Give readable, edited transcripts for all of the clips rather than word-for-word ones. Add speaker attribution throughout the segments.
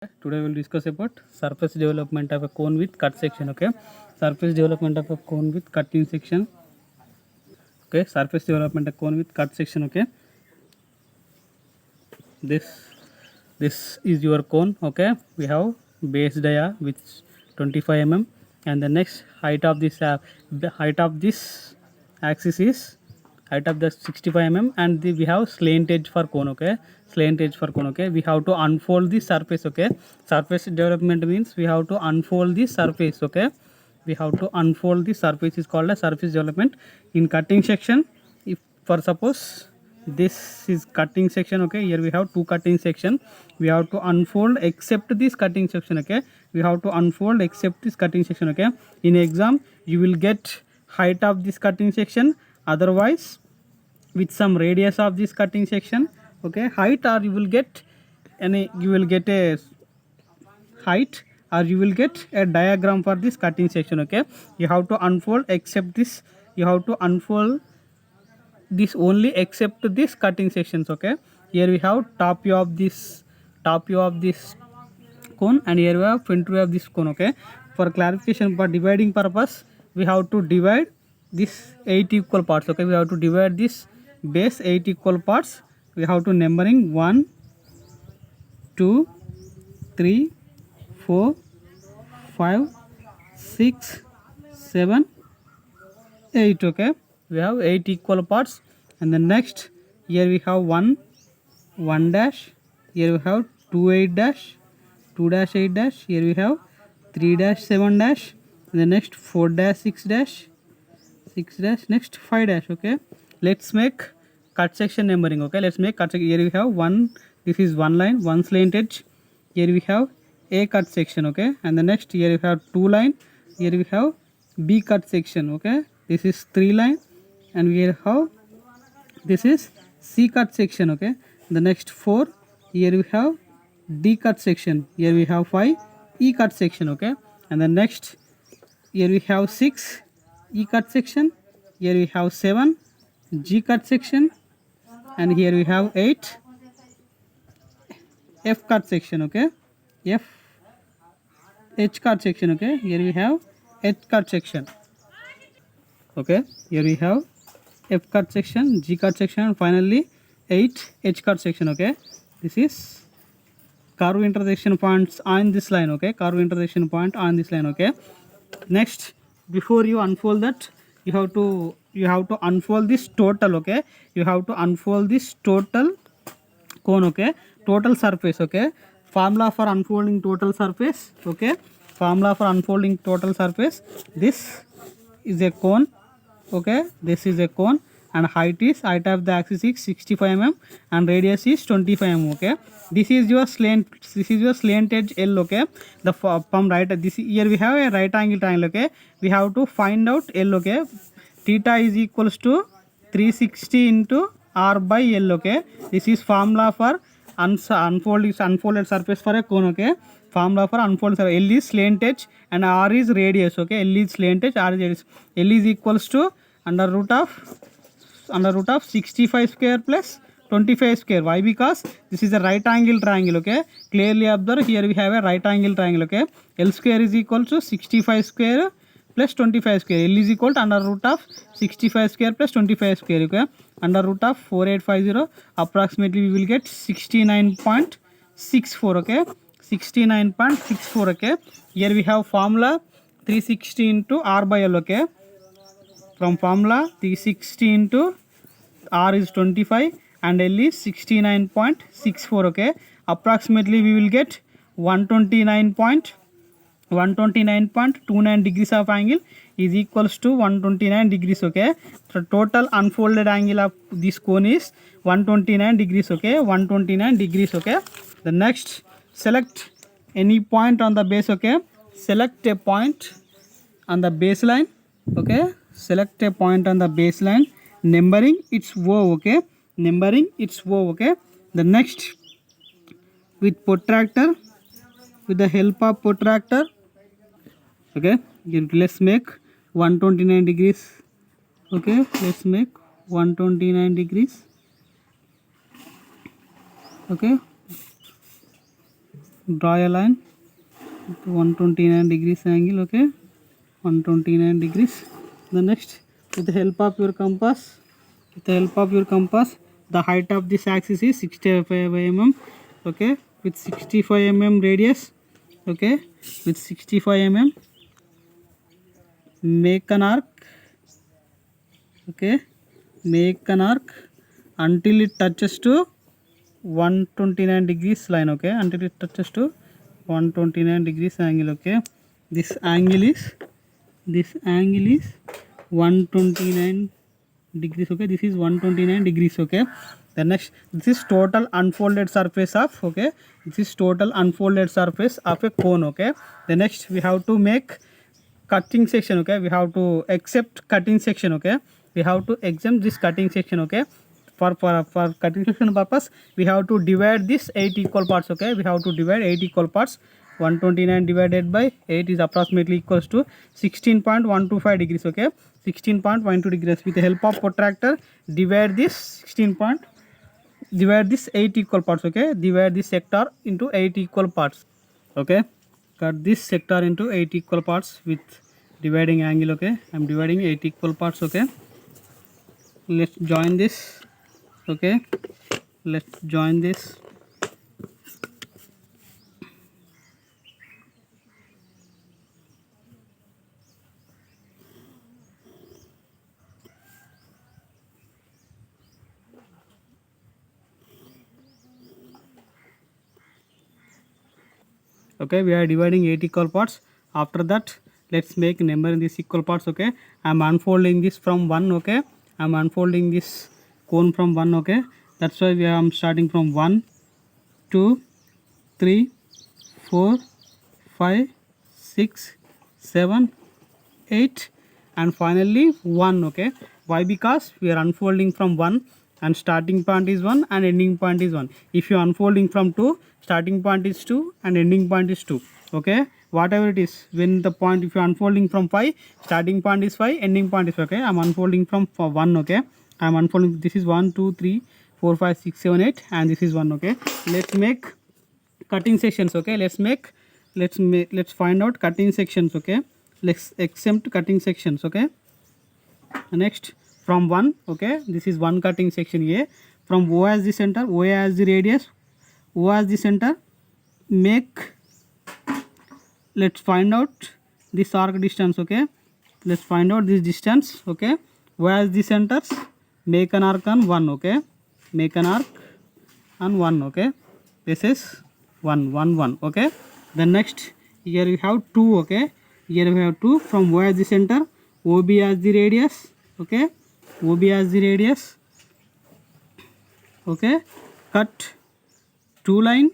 Speaker 1: Today we'll discuss about surface development of a cone with cut section. Okay, surface development of a cone with cutting section. Okay, surface development of cone with cut section. Okay, this is your cone. Okay, we have base dia with 25 mm, and the next height of this axis is height of the 65 mm, and we have slant edge for cone. Okay, slant edge for cone. Okay, we have to unfold the surface. Okay, surface development means we have to unfold the surface. Okay, we have to unfold the surface is called a surface development. In cutting section, if for suppose this is cutting section, okay, here we have two cutting section, we have to unfold except this cutting section. Okay, we have to unfold except this cutting section. Okay, in exam you will get height of this cutting section, otherwise with some radius of this cutting section. Okay, height, or you will get a height, or you will get a diagram for this cutting section. Okay, you have to unfold except this, you have to unfold this only except this cutting sections. Okay, here we have top view of this cone, and here we have front view of this cone. Okay, for clarification, for dividing purpose, we have to divide this 8 equal parts. Okay, we have to divide this base 8 equal parts. We have to numbering 1 2 3 4 5 6 7 8. Okay, we have 8 equal parts, and then next here we have 1 dash, here we have 2 8 dash, 2 dash 8 dash, here we have 3 dash 7 dash, and the next 4 dash 6 dash, 6 dash, next 5 dash. Okay, let's make cut section numbering. Okay, let's make cut section. Here we have one, this is one line, one slant edge, here we have a cut section. Okay, and the next here we have two line, here we have b cut section. Okay, this is 3 line, and we have this is c cut section. Okay, the next 4, here we have d cut section, here we have 5 e cut section. Okay, and the next here we have 6 e cut section, here we have 7 g cut section, and here we have 8 f cut section. Okay, f h cut section. Okay, here we have h cut section. Okay, here we have f cut section, g cut section, and finally 8 h cut section. Okay, this is curve intersection points on this line. Okay, curve intersection point on this line. Okay, next, before you unfold that, you have to unfold this total. Okay, you have to unfold this total cone. Okay, total surface. Okay, formula for unfolding total surface. Okay, formula for unfolding total surface, this is a cone. Okay, this is a cone, and height of the axis is 65 mm, and radius is 25 mm. Okay, this is your slant edge L. Okay, the from right, this here we have a right angle triangle. Okay, we have to find out L. Okay, theta is equals to 360 into r by L. Okay, this is formula for unfolded surface for a cone. Okay, formula for unfolded surface, L is slant edge and r is radius. Okay, L is slant edge, r is radius. L is equals to under root of 65 square plus 25 square. Why? Because this is a right angle triangle. Okay, clearly observe, here we have a right angle triangle. Okay, L square is equal to 65 square plus 25 square. L is equal to under root of 65 square plus 25 square. Okay, under root of 4850, approximately we will get 69.64. Okay, 69.64. Okay, here we have formula 360 into r by L. Okay, from formula 360 into r is 25 and L is 69.64. Okay, approximately we will get 129.29 degrees of angle is equals to 129 degrees. Okay, so total unfolded angle of this cone is 129 degrees. Okay, 129 degrees. Okay, the next, select any point on the base. Okay, select a point on the baseline. Okay, select a point on the baseline, numbering its O. Okay, numbering its O. Okay, the next, with protractor, with the help of protractor. Okay, let's make 129 degrees. Okay, let's make 129 degrees. Okay, draw a line to 129 degrees angle. Okay, 129 degrees. The next, with the help of your compass, the height of this axis is 65 mm. Okay, with 65 mm radius. Okay, with 65 mm, make an arc. Okay, make an arc until it touches to 129 degrees line. Okay, until it touches to 129 degrees angle. Okay, this angle is 129 degrees. Okay, this is 129 degrees. Okay, the next, this is total unfolded surface of, okay, this is total unfolded surface of a cone. Okay, the next we have to make cutting section. Okay, we have to accept cutting section. Okay, we have to exempt this cutting section. Okay, for cutting section purpose, we have to divide this 8 equal parts. Okay, we have to divide 8 equal parts. 129 divided by 8 is approximately equals to 16.125 degrees. Okay, 16.12 degrees. With the help of protractor, divide this 8 equal parts. Okay, divide this sector into 8 equal parts. Okay, cut this sector into 8 equal parts with dividing angle. Okay, I'm dividing 8 equal parts. Okay, let's join this. Okay, let's join this. Okay, we are dividing 8 equal parts. After that, let's make number in these equal parts. Okay, I'm unfolding this from 1. Okay, I'm unfolding this cone from 1. Okay, that's why I'm starting from 1, 2, 3, 4, 5, 6, 7, 8, and finally 1. Okay, why? Because we are unfolding from 1 and starting point is 1 and ending point is 1. If you are unfolding from 2, starting point is 2 and ending point is 2. Okay, whatever it is, when the point, if you are unfolding from 5, starting point is 5, ending point is 5. Okay, I'm unfolding from 1. Okay, I'm unfolding, this is 1, 2, 3, 4, 5, 6, 7, 8, and this is 1. Okay, let's make cutting sections. Okay, let's find out cutting sections. Okay, let's exempt cutting sections. Okay, next, from 1. Okay, this is one cutting section A. From O as the center, O as the radius, O as the center, make, let's find out this arc distance. Okay, let's find out this distance. Okay, O as the centers, make an arc on 1. Okay, make an arc on 1. Okay, this is 1, 1, 1. Okay, the next, here we have 2. Okay, here we have 2. From O as the center, OB as the radius. Okay, OB as the radius. Okay, cut 2 line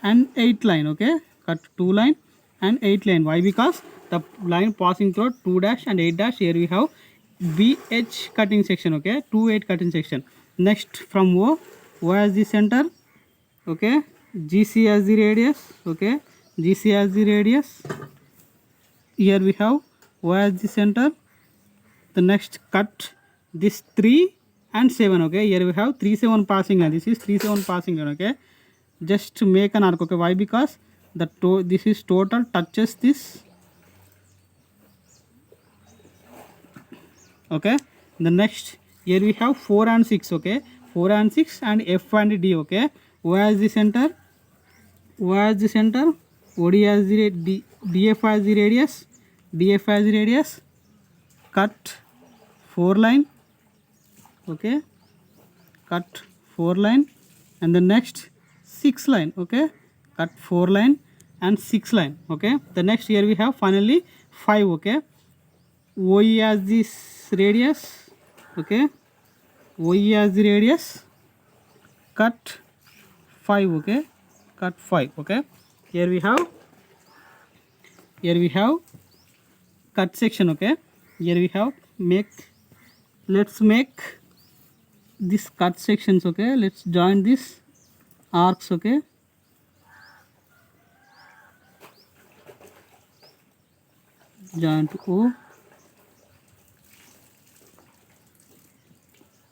Speaker 1: and 8 line. Okay, cut 2 line and 8 line. Why? Because the line passing through 2 dash and 8 dash, here we have BH cutting section. Okay, 2, 8 cutting section. Next, from O as the center. Okay, GC as the radius. Okay, GC as the radius. Here we have O as the center. The next, cut this 3 and 7. Okay, here we have 3, 7 passing line. This is 3, 7 passing line. Okay, just to make an arc. Okay, why? Because this is total touches this. Okay, the next, here we have 4 and 6. Okay, 4 and 6 and F and D. Okay, O as the center, O as the center, OD as the DF as the radius, DF as the radius. Cut 4 line. Okay, cut 4 line, and the next 6 line. Okay, cut 4 line and 6 line. Okay, the next, here we have finally 5. Okay, OE as this radius. Okay, OE as the radius, cut 5. Okay, cut 5. Okay, here we have cut section. Okay, here we have let's make this cut sections. Okay, let's join this arcs. Okay, join to O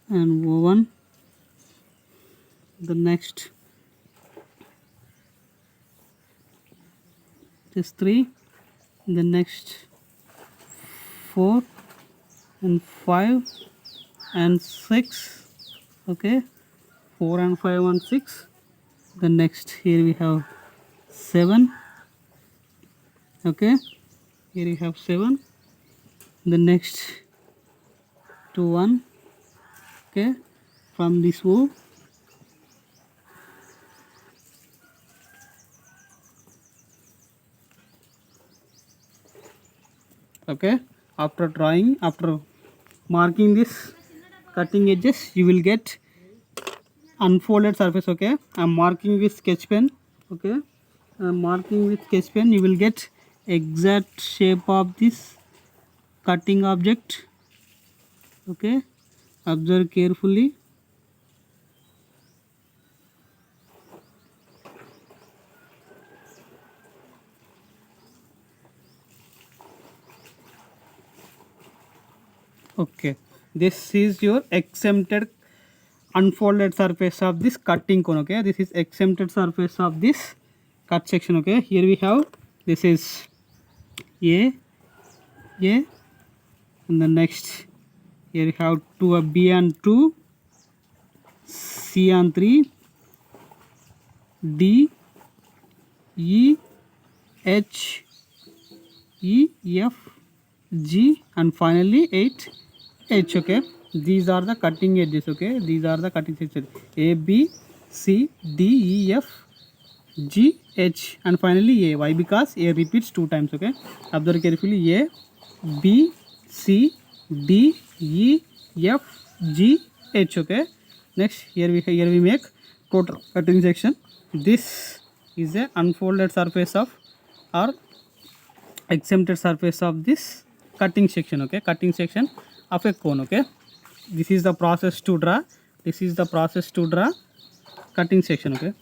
Speaker 1: and O1. The next, is 3, the next 4 and 5 and 6. Okay, 4 and 5 and 6. The next here we have 7. Okay, here we have 7. The next to 1. Okay, from this row. Okay, after marking this cutting edges, you will get unfolded surface. Okay, I'm marking with sketch pen. Okay, I'm marking with sketch pen. You will get exact shape of this cutting object. Okay, observe carefully. Okay, this is your exempted unfolded surface of this cutting cone. Okay, this is exempted surface of this cut section. Okay, here we have, this is A, and the next here we have 2 B and 2, C and 3, D, E, H, E, F, G, and finally 8 H. Okay, these are the cutting edges. Okay, these are the cutting edges: A, B, C, D, E, F, G, H, and finally A. Why? Because A repeats 2 times. Okay, observe carefully. A, B, C, D, E, F, G, H. Okay, next here we make total cutting section. This is a unfolded surface of or exempted surface of this cutting section. Okay, cutting section of a cone. Okay, this is the process to draw. This is the process to draw cutting section. Okay.